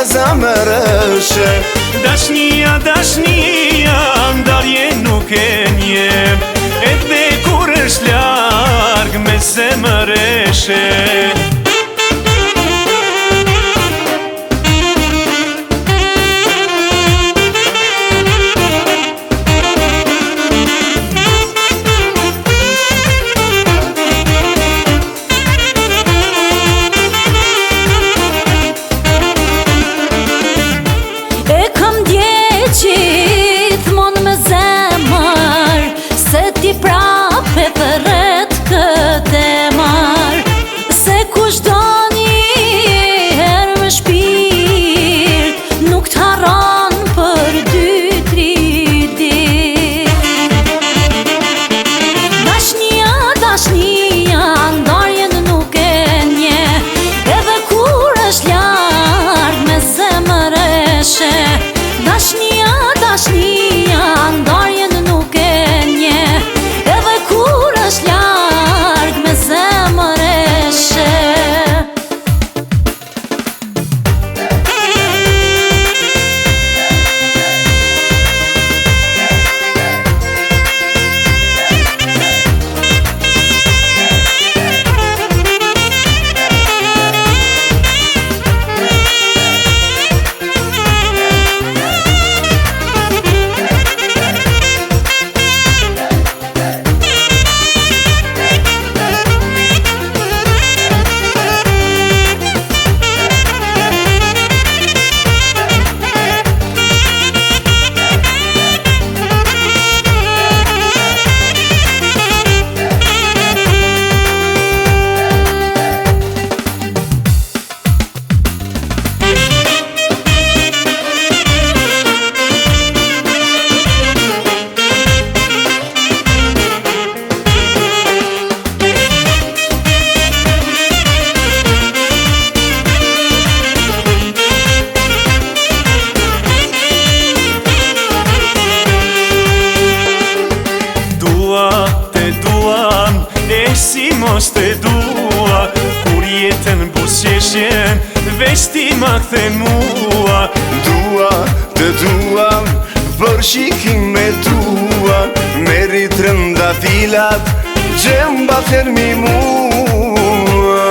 me zemërëshe. Dashnia, dashnia, ndarje nuk e njem, edhe kur është larg me zemëreshe. Prape përret këtë marë, se kushdo një herë me shpirt nuk t'haron për 2-3 dit. Dashnia, dashnia, ndarjen nuk e nje, edhe kur është larg me zemëreshe. Dashnia, dashnia, ndarjen nuk e nje, larg me zemëreshe. Si mos te dua, kur jetën busqeshjen, veç ti ma kthen mua. Dua, të dua, për shikime tua, meri trëndafilat, gjemba fermi mua.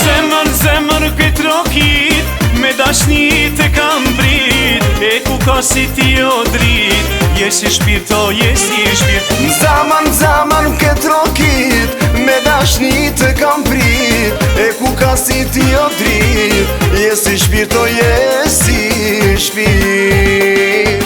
Zemër, zemër këtë rokit, me dashni të kam brit, e ku ka si ti o drit, jesi shpirt o jesi shpirt. Zaman, zaman këtë rokit, me dashni të kam prit, e ku ka si ti o drit, jesi shpirt o jesi shpirt.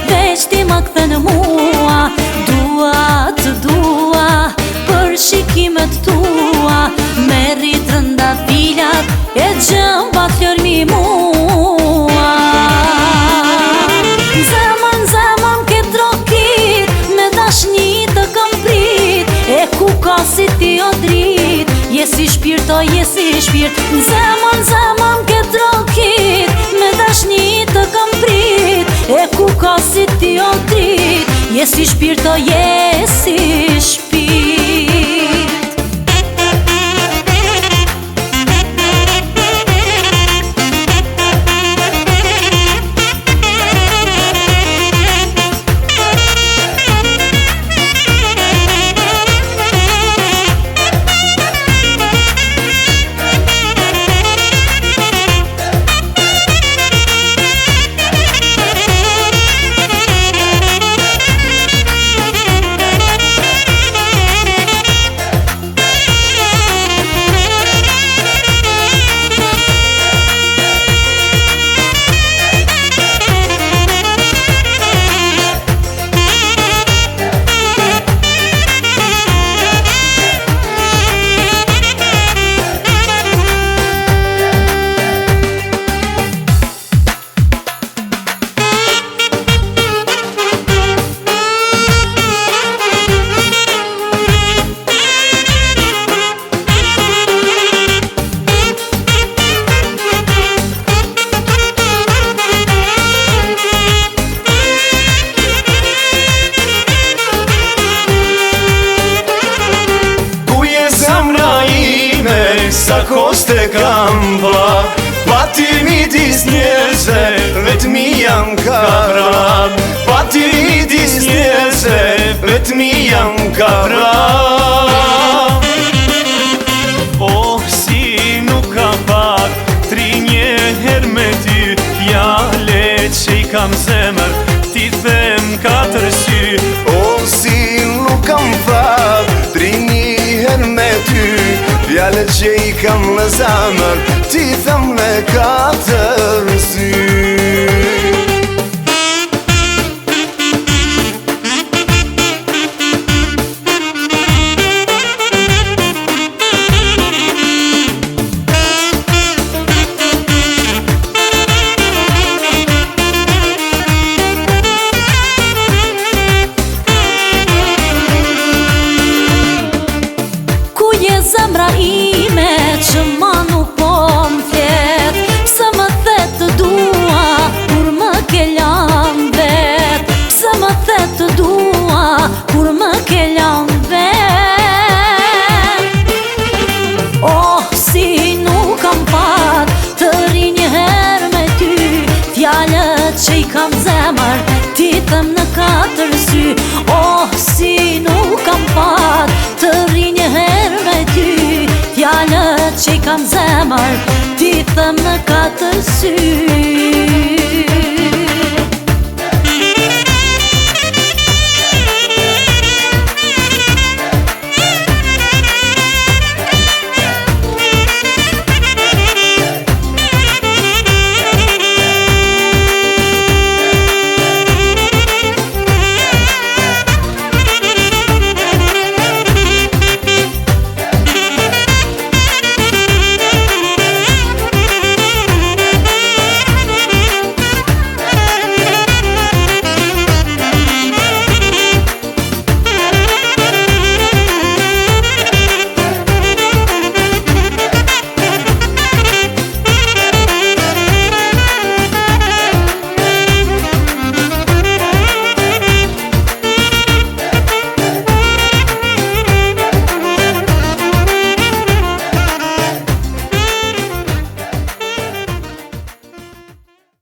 Veç ti ma kthen mua. Dua, të dua, për shikimet tua, merri trëndafilat, e gjëmba t'lërmi mua. Zemën, zemën këtë rokit, me dashni të kam prit, e ku ka si ti o drit, jesi shpirt o jesi shpirt. Zemën, zemën këtë rokit, me dashni të kam prit, e ku ka si ti o drit, jesi shpirt o jesi shpirt. sa koste kam pa ty midis njerëzve vetëmi jam ka prap, pa ty midis njerëzve vetëmi jam ka prap. Oh, si nuk kam pak tri njëher me ty, fjallet që i kam zemër ti them katër sy. Oh, si nuk kam pak tri njëher me ty, fjallet që i kam në zemër ti them me katër sy. Zemra ime që ma nuk po m'fjet, pse më thet të dua kur më ke lan vet, pse më thet të dua kur më ke lan vet. Oh, si nuk kam pat të ri njëher me ty, fjallet që i kam zemër ti them në katër sy. Oh, si nuk kam pat të ri njëher me ty, fjallet që i kam zemër ti them në katër sy.